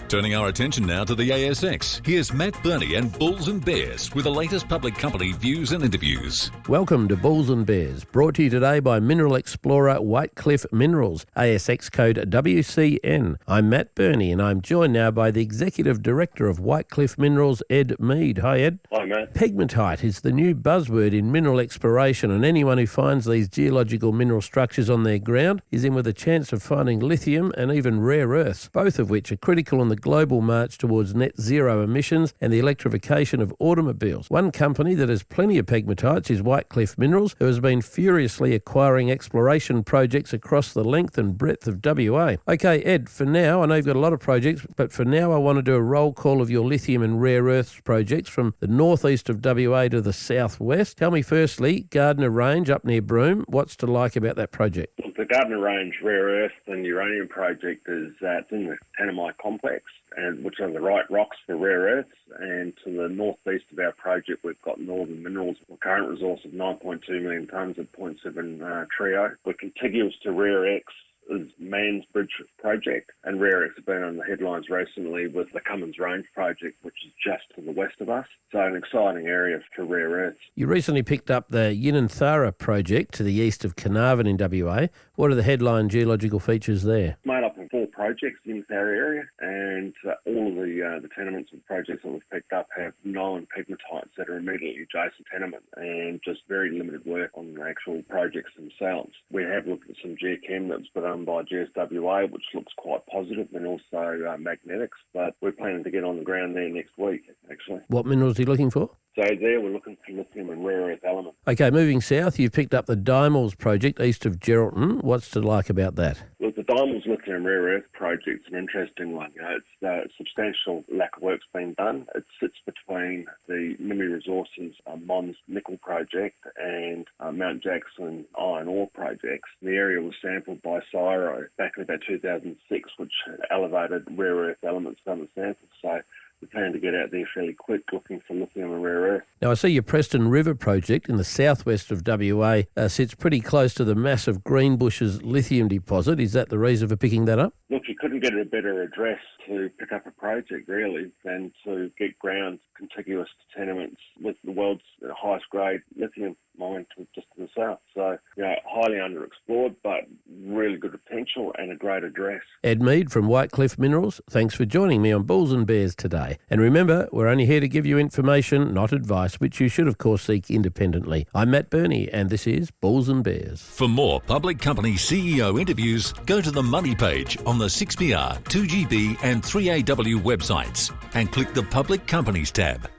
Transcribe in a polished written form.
Turning our attention now to the ASX, here's Matt Birney and Bulls and Bears with the latest public company views and interviews. Welcome to Bulls and Bears, brought to you today by mineral explorer Whitecliff Minerals, ASX code WCN. I'm Matt Birney and I'm joined now by the Executive Director of Whitecliff Minerals, Ed Mead. Hi Ed. Hi Matt. Pegmatite is the new buzzword in mineral exploration, and anyone who finds these geological mineral structures on their ground is in with a chance of finding lithium and even rare earths, both of which are critical in the global march towards net zero emissions and the electrification of automobiles. One company that has plenty of pegmatites is Whitecliff Minerals, who has been furiously acquiring exploration projects across the length and breadth of WA. Okay, Ed, for now, I know you've got a lot of projects, but for now I want to do a roll call of your lithium and rare earths projects from the northeast of WA to the southwest. Tell me firstly, Gardner Range up near Broome, what's to like about that project? The Gardner Range rare earth and uranium project is in the Pegmatite complex, and which are the right rocks for rare earths. And to the northeast of our project, we've got Northern Minerals, a current resource of 9.2 million tonnes at 0.7 trio. We're contiguous to Rare X is Man's Bridge project, and Rare X have been on the headlines recently with the Cummins Range project, which is just to the west of us. So an exciting area for rare earths. You recently picked up the Yinnanthara project to the east of Carnarvon in WA. What are the headline geological features there? Made up of 4 projects in the area, and all of the tenements and projects that we've picked up have known pegmatites that are immediately adjacent tenement, and just very limited work on the actual projects themselves. We have looked at some geochem that's been done by GSWA, which looks quite positive, and also magnetics, but we're planning to get on the ground there next week, actually. What minerals are you looking for? So there we're looking for lithium and rare earth elements. Okay, moving south, you've picked up the Dimals project east of Geraldton. What's to like about that? Look, the Dimals lithium and rare earth project's an interesting one. It's a substantial lack of work's been done. It sits between the Mimi Resources Mons nickel project and Mount Jackson iron ore projects. The area was sampled by Cyro back in about 2006, which elevated rare earth elements from the samples. So we plan to get out there fairly quick looking for lithium and rare earth. Now, I see your Preston River project in the southwest of WA sits pretty close to the massive Greenbushes lithium deposit. Is that the reason for picking that up? Look, you couldn't get a better address to pick up a project, really, than to get ground contiguous to tenements with the world's highest grade lithium mine just to the south. So, highly underexplored, but really good potential and a great address. Ed Mead from Whitecliff Minerals, thanks for joining me on Bulls and Bears today. And remember, we're only here to give you information, not advice, which you should, of course, seek independently. I'm Matt Birney, and this is Bulls and Bears. For more public company CEO interviews, go to the Money page on the 6PR, 2GB and 3AW websites and click the Public Companies tab.